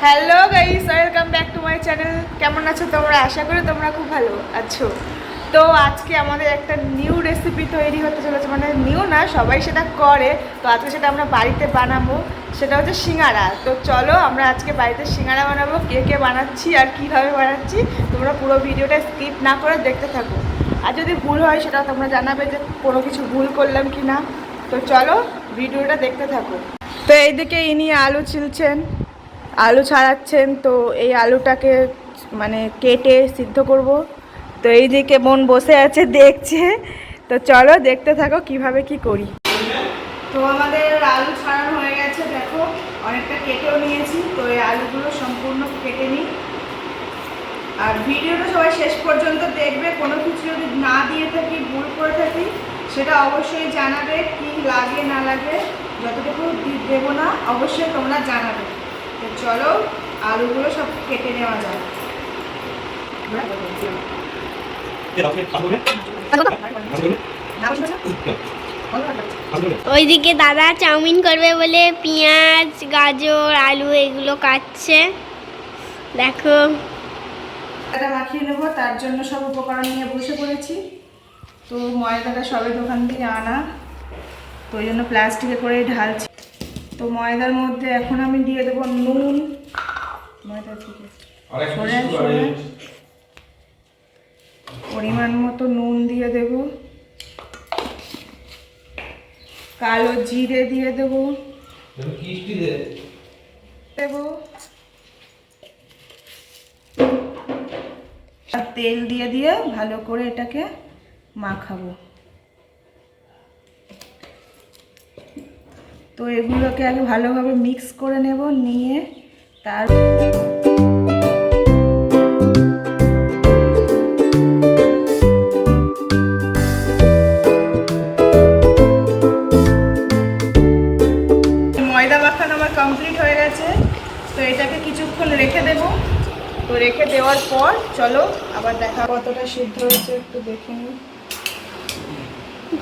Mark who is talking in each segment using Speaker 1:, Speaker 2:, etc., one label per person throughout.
Speaker 1: Hello guys, welcome back to my channel. কেমন আছো তোমরা? আশা করি তোমরা খুব ভালো আছো। তো আজকে আমাদের একটা নিউ রেসিপি তৈরি হতে চলেছে, মানে নিউ না, সবাই সেটা করে। তো আজকে সেটা আমরা বাড়িতে বানাবো, সেটা হচ্ছে সিঙ্গারা। তো চলো আমরা আজকে বাড়িতে সিঙ্গারা বানাবো। কে কে বানাচ্ছি আর কীভাবে বানাচ্ছি তোমরা পুরো ভিডিওটা স্কিপ না করে দেখতে থাকো। আর যদি ভুল হয় সেটাও তোমরা জানাবে যে কোনো কিছু ভুল করলাম কি না। তো চলো ভিডিওটা দেখতে থাকো। তো এইদিকে ইনি আলু ছিলছেন, আলু ছাড়াচ্ছেন। তো এই আলুটাকে মানে কেটে সিদ্ধ করব। তো এইদিকে বোন বসে আছে দেখছে। তো চলো দেখতে থাকো কিভাবে কি করি। তো আমাদের আলু ছাড়ানো হয়ে গেছে, দেখো অনেকটা কেটেও নিয়েছি। তো এই আলুগুলো সম্পূর্ণ কেটে নিই। আর ভিডিওটা সবাই শেষ পর্যন্ত দেখবে। কোনো কিছু যদি না দিয়ে থাকি, ভুল করে থাকি, সেটা অবশ্যই জানাবে। কি লাগে না লাগে, যতটুকু দেবো না অবশ্যই তোমরা জানাবে। তো চলো আলুগুলো সব কেটে নেওয়া যায়।
Speaker 2: ওইদিকে দাদা চাউমিন করবে বলে পেঁয়াজ, গাজর, আলু এগুলো কাটছে, দেখো।
Speaker 1: এটা মাখিয়ে নেবো, তার জন্য সব উপকরণ নিয়ে বসে পড়েছি। তো ময়দাটা সবে দোকান থেকে আনা, তো ওই জন্য প্লাস্টিকে করেই ঢালছি। তো ময়দার মধ্যে এখন আমি দিয়ে দেবো নুন, ময়দা থেকে পরিমাণ মতো নুন দিয়ে দেব, কালো জিরে দিয়ে দেব, আর তেল দিয়ে দিয়ে ভালো করে এটাকে মাখাবো। তো এগুলোকে আগে ভালোভাবে মিক্স করে নেব, নিয়ে তার ময়দা মাখানো আমার কমপ্লিট হয়ে গেছে। তো এটাকে কিছুক্ষণ রেখে দেব। তো রেখে দেওয়ার পর চলো আবার দেখা কতটা সিদ্ধ হয়েছে একটু দেখে নিই।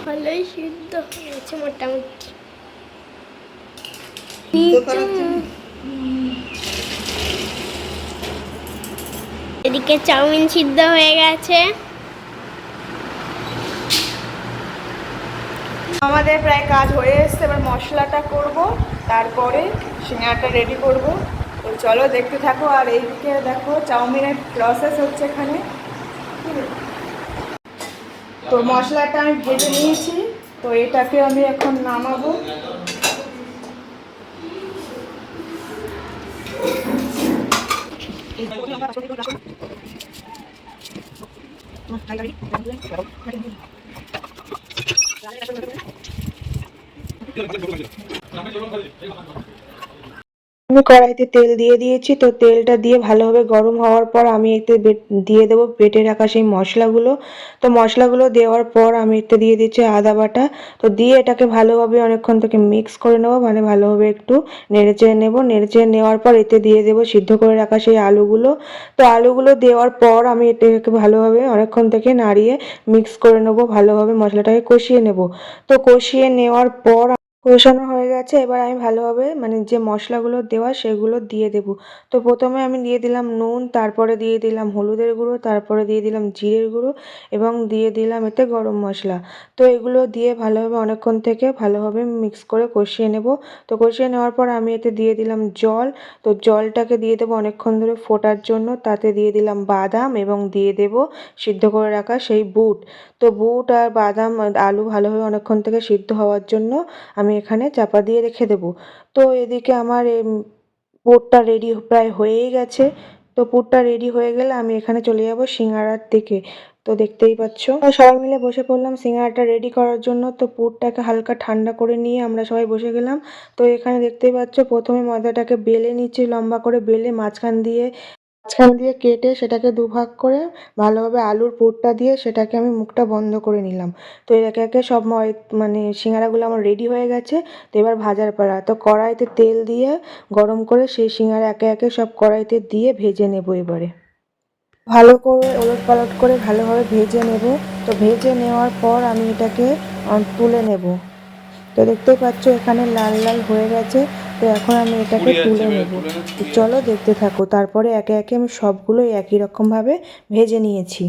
Speaker 2: ভালোই সিদ্ধ হয়েছে মোটামুটি। এদিকে চাউমিন সিদ্ধ হয়ে গেছে।
Speaker 1: আমাদের প্রায় কাজ হয়ে এসছে, এবার মশলাটা করব, তারপরে সিঙ্গারাটা রেডি করব। তো চলো দেখতে থাকো। আর এইদিকে দেখো চাউমিনের প্রসেস হচ্ছে এখানে। তো মশলাটা আমি ভেজে নিয়েছি, তো এটাকে আমি এখন নামাবো। আমি কড়াইতে তেল দিয়ে দিয়েছি। তো তেলটা দিয়ে ভালোভাবে গরম হওয়ার পর আমি এতে দিয়ে দেবো বেটে রাখা সেই মশলাগুলো। তো মশলাগুলো দেওয়ার পর আমি এতে দিয়ে দিচ্ছি আদা বাটা। তো দিয়ে এটাকে ভালোভাবে অনেকক্ষণ থেকে মিক্স করে নেবো, মানে ভালোভাবে একটু নেড়েচেড়ে নেবো। নেড়েচেড়ে নেওয়ার পর এতে দিয়ে দেবো সিদ্ধ করে রাখা সেই আলুগুলো। তো আলুগুলো দেওয়ার পর আমি এটাকে ভালোভাবে অনেকক্ষণ থেকে নাড়িয়ে মিক্স করে নেবো, ভালোভাবে মশলাটাকে কষিয়ে নেব। তো কষিয়ে নেওয়ার পর কষানো হয়ে গেছে, এবার আমি ভালোভাবে মানে যে মশলাগুলো দেওয়া সেগুলো দিয়ে দেব। তো প্রথমে আমি দিয়ে দিলাম নুন, তারপরে দিয়ে দিলাম হলুদের গুঁড়ো, তারপরে দিয়ে দিলাম জিরের গুঁড়ো এবং দিয়ে দিলাম এতে গরম মশলা। তো এগুলো দিয়ে ভালোভাবে অনেকক্ষণ থেকে ভালোভাবে মিক্স করে কষিয়ে নেব। তো কষিয়ে নেওয়ার পর আমি এতে দিয়ে দিলাম জল। তো জলটাকে দিয়ে দেবো অনেকক্ষণ ধরে ফোটার জন্য। তাতে দিয়ে দিলাম বাদাম এবং দিয়ে দেব সিদ্ধ করে রাখা সেই বুট। তো বুট আর বাদাম আলু ভালোভাবে অনেকক্ষণ থেকে সিদ্ধ হওয়ার জন্য আমি এখানে চাপা দিয়ে রেখে দেব। তো এদিকে আমার পুরটা রেডি প্রায় হয়েই গেছে। তো পুরটা রেডি হয়ে গেলে আমি এখানে চলে যাব সিঙ্গারার দিকে। তো দেখতেই পাচ্ছ সবাই মিলে বসে পড়লাম সিঙ্গারাটা রেডি করার জন্য। তো পুরটাকে হালকা ঠান্ডা করে নিয়ে আমরা সবাই বসে গেলাম। তো এখানে দেখতেই পাচ্ছ প্রথমে ময়দাটাকে বেলে নিচ্ছি, লম্বা করে বেলে মাঝখান দিয়ে কেটে সেটাকে দুভাগ করে ভালোভাবে আলুর পুরটা দিয়ে সেটাকে আমি মুখটা বন্ধ করে নিলাম। তো একে একে সব মানে সিঙ্গারাগুলো আমার রেডি হয়ে গেছে। তো এবার ভাজার পালা। তো কড়াইতে তেল দিয়ে গরম করে সেই সিঙ্গারা একে একে সব কড়াইতে দিয়ে ভেজে নেব। এবারে ভালো করে ওলট পালট করে ভালোভাবে ভেজে নেব। তো ভেজে নেওয়ার পর আমি এটাকে তুলে নেব। তো দেখতেই পাচ্ছ এখানে লাল লাল হয়ে গেছে। তো এখন আমি এটাকে তুলে নেব। তো চলো দেখতে থাকো। তারপরে একে একে আমি সবগুলো একই রকমভাবে ভেজে নিয়েছি।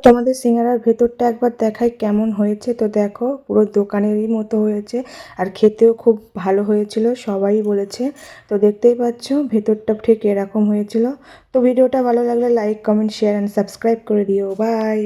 Speaker 1: তোমাদের সিঙ্গারার ভেতরটা একবার দেখাই কেমন হয়েছে। তো দেখো পুরো দোকানেরই মতো হয়েছে, আর খেতেও খুব ভালো হয়েছিল, সবাই বলেছে। তো দেখতেই পাচ্ছ ভেতরটা ঠিক এরকম হয়েছিল। তো ভিডিওটা ভালো লাগলে like, comment, share and subscribe করে দিও। বাই।